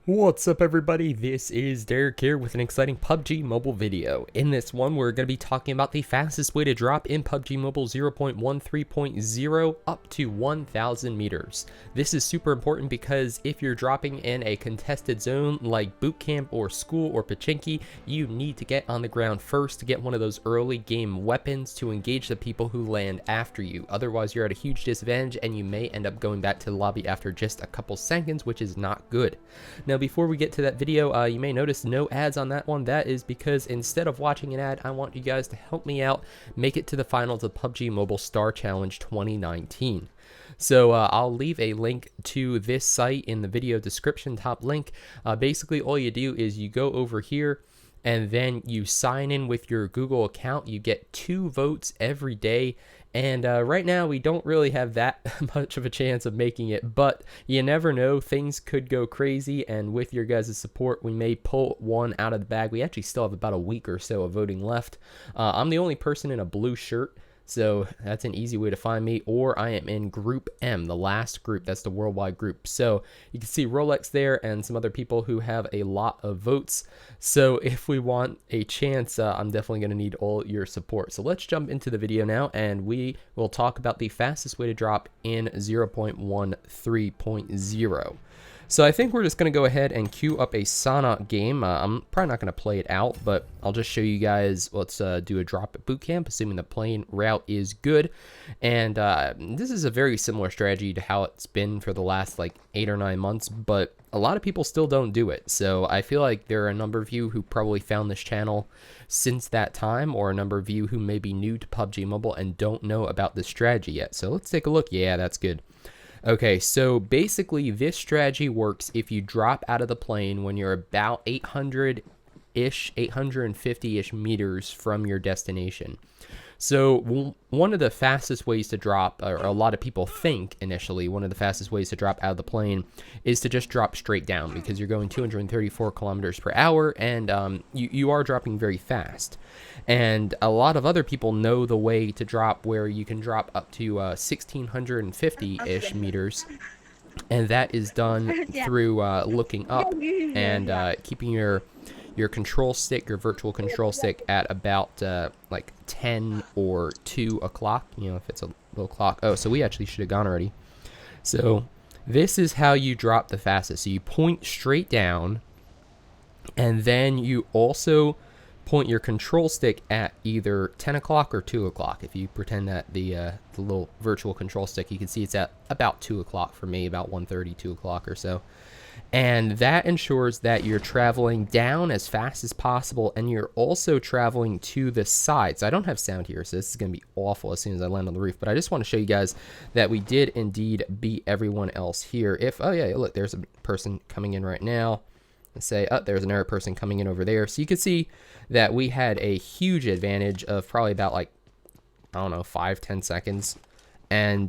What's up everybody, this is Derek here with an exciting PUBG Mobile video. In this one, we're going to be talking about the fastest way to drop in PUBG Mobile 0.13.0 up to 1,000 meters. This is super important because if you're dropping in a contested zone like boot camp or school or pachinki, you need to get on the ground first to get one of those early game weapons to engage the people who land after you. Otherwise, you're at a huge disadvantage and you may end up going back to the lobby after just a couple seconds, which is not good. Now, before we get to that video, you may notice no ads on that one. That is because instead of watching an ad, I want you guys to help me out, make it to the finals of PUBG Mobile Star Challenge 2019. So I'll leave a link to this site in the video description, top link. Basically, all you do is you go over here and then you sign in with your Google account. You get 2 votes every day. And right now, we don't really have that much of a chance of making it, but you never know. Things could go crazy, and with your guys' support, we may pull one out of the bag. We actually still have about a week or so of voting left. I'm the only person in a blue shirt, so that's an easy way to find me, or I am in Group M, the last group. That's the worldwide group. So you can see Rolex there and some other people who have a lot of votes. So if we want a chance, I'm definitely going to need all your support. So let's jump into the video now, and we will talk about the fastest way to drop in 0.13.0. So I think we're just going to go ahead and queue up a Sana game. I'm probably not going to play it out, but I'll just show you guys. Let's do a drop at boot camp, assuming the plane route is good. And this is a very similar strategy to how it's been for the last like 8 or 9 months, but a lot of people still don't do it. So I feel like there are a number of you who probably found this channel since that time, or a number of you who may be new to PUBG Mobile and don't know about this strategy yet. So let's take a look. Yeah, that's good. Okay, so basically this strategy works if you drop out of the plane when you're about 800-ish, 850-ish meters from your destination. So one of the fastest ways to drop, or a lot of people think initially, one of the fastest ways to drop out of the plane is to just drop straight down, because you're going 234 kilometers per hour, and you are dropping very fast. And a lot of other people know the way to drop where you can drop up to 1,650-ish meters, and that is done through looking up and keeping your control stick, your virtual control stick, at about like 10 or 2 o'clock, you know, if it's a little clock. Oh, so we actually should have gone already. So this is how you drop the fastest. So you point straight down, and then you also point your control stick at either 10 o'clock or 2 o'clock. If you pretend that the little virtual control stick, you can see it's at about 2 o'clock for me, about 1:30, 2 o'clock or so. And that ensures that you're traveling down as fast as possible, and you're also traveling to the side. So I don't have sound here, so this is going to be awful as soon as I land on the roof. But I just want to show you guys that we did indeed beat everyone else here. Oh yeah, look, there's a person coming in right now. Let's say, oh, there's another person coming in over there. So you can see that we had a huge advantage of probably about, like, I don't know, 5-10 seconds. And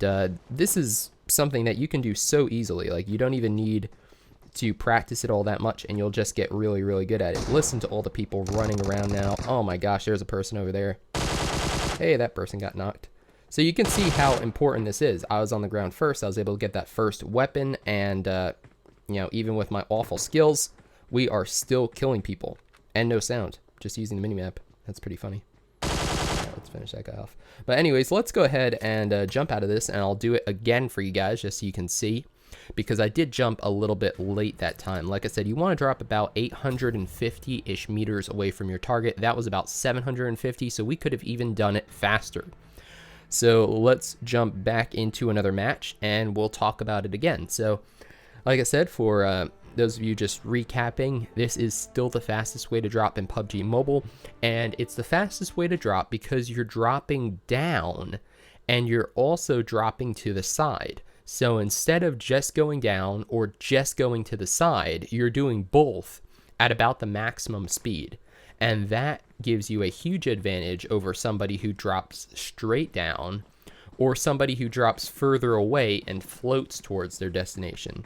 this is something that you can do so easily. Like, you don't even need to practice it all that much, and you'll just get really, really good at it. Listen to all the people running around now. Oh my gosh, there's a person over there. Hey, that person got knocked. So you can see how important this is. I was on the ground first. I was able to get that first weapon, and you know, even with my awful skills, we are still killing people. And no sound, just using the minimap. That's pretty funny. Yeah, let's finish that guy off. But anyways, let's go ahead and jump out of this, and I'll do it again for you guys just so you can see, because I did jump a little bit late that time. Like I said, you want to drop about 850-ish meters away from your target. That was about 750, so we could have even done it faster. So let's jump back into another match, and we'll talk about it again. So like I said, for those of you just recapping, this is still the fastest way to drop in PUBG Mobile, and it's the fastest way to drop because you're dropping down and you're also dropping to the side. So instead of just going down or just going to the side, you're doing both at about the maximum speed. And that gives you a huge advantage over somebody who drops straight down, or somebody who drops further away and floats towards their destination.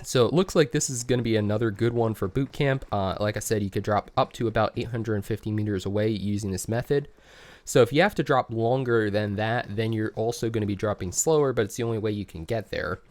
So it looks like this is going to be another good one for boot camp. Like I said, you could drop up to about 850 meters away using this method. So if you have to drop longer than that, then you're also going to be dropping slower, but it's the only way you can get there.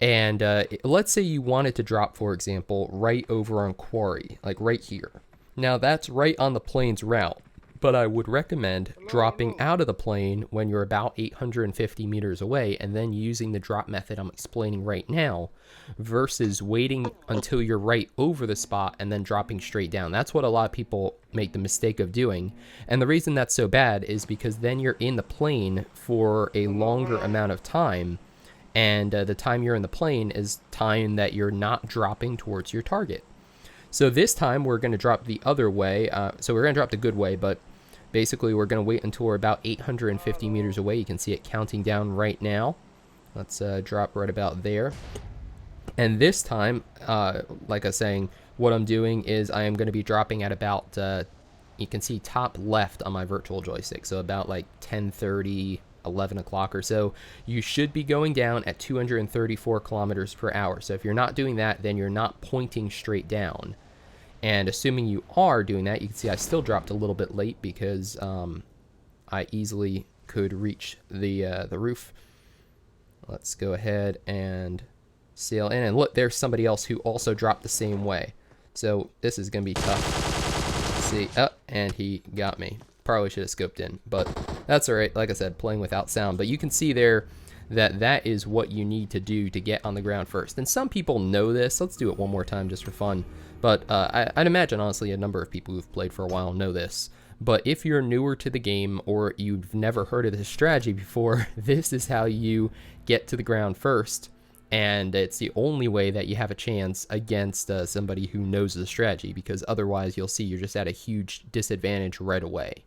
And let's say you wanted to drop, for example, right over on Quarry, like right here. Now that's right on the plane's route, but I would recommend dropping out of the plane when you're about 850 meters away and then using the drop method I'm explaining right now versus waiting until you're right over the spot and then dropping straight down. That's what a lot of people make the mistake of doing. And the reason that's so bad is because then you're in the plane for a longer amount of time, and the time you're in the plane is time that you're not dropping towards your target. So this time we're going to drop the other way. So we're going to drop the good way, but basically we're going to wait until we're about 850 meters away. You can see it counting down right now. Let's drop right about there. And this time, like I was saying, what I'm doing is I am going to be dropping at about, you can see top left on my virtual joystick. So about like 10:30, 11 o'clock or so. You should be going down at 234 kilometers per hour. So if you're not doing that, then you're not pointing straight down. And assuming you are doing that, you can see I still dropped a little bit late because I easily could reach the roof. Let's go ahead and sail in. And look, there's somebody else who also dropped the same way. So this is going to be tough. Let's see. Oh, and he got me. Probably should have scoped in, but that's all right. Like I said, playing without sound. But you can see there that that is what you need to do to get on the ground first. And some people know this. Let's do it one more time just for fun. But I'd imagine, honestly, a number of people who've played for a while know this. But if you're newer to the game or you've never heard of this strategy before, this is how you get to the ground first. And it's the only way that you have a chance against somebody who knows the strategy, because otherwise you'll see you're just at a huge disadvantage right away.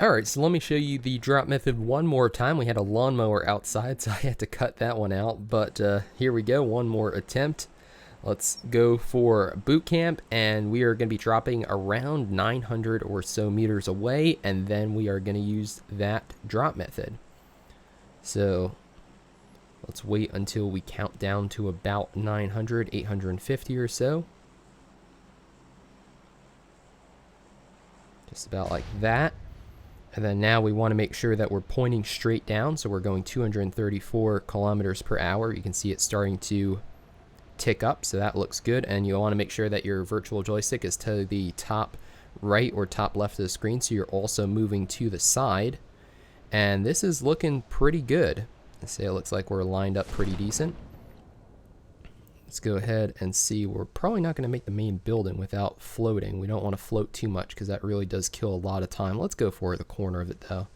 Alright, so let me show you the drop method one more time. We had a lawnmower outside, so I had to cut that one out. But here we go, one more attempt. Let's go for boot camp, and we are going to be dropping around 900 or so meters away, and then we are going to use that drop method. So let's wait until we count down to about 900, 850 or so. Just about like that. And then now we want to make sure that we're pointing straight down, so we're going 234 kilometers per hour. You can see it starting to tick up, so that looks good. And you want to make sure that your virtual joystick is to the top right or top left of the screen, so you're also moving to the side. And this is looking pretty good. Let's say it looks like we're lined up pretty decent. Let's go ahead and see. We're probably not going to make the main building without floating. We don't want to float too much because that really does kill a lot of time. Let's go for the corner of it though.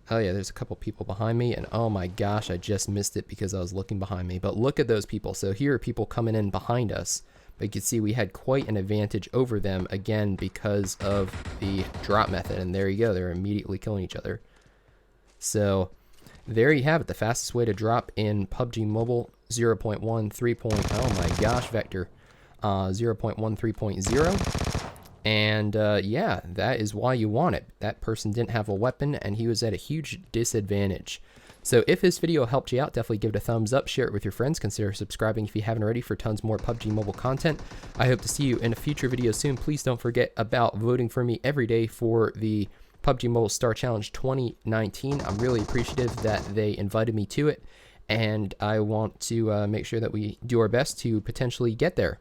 Oh yeah, there's a couple people behind me, and oh my gosh, I just missed it because I was looking behind me. But look at those people. So here are people coming in behind us, but you can see we had quite an advantage over them, again, because of the drop method. And there you go, they're immediately killing each other. So there you have it, the fastest way to drop in PUBG Mobile 0.1 3. Oh my gosh, Vector 0.1 3.0. And yeah, that is why you want it. That person didn't have a weapon and he was at a huge disadvantage. So if this video helped you out, definitely give it a thumbs up, share it with your friends, consider subscribing if you haven't already for tons more PUBG Mobile content. I hope to see you in a future video soon. Please don't forget about voting for me every day for the PUBG Mobile Star Challenge 2019. I'm really appreciative that they invited me to it, and I want to make sure that we do our best to potentially get there.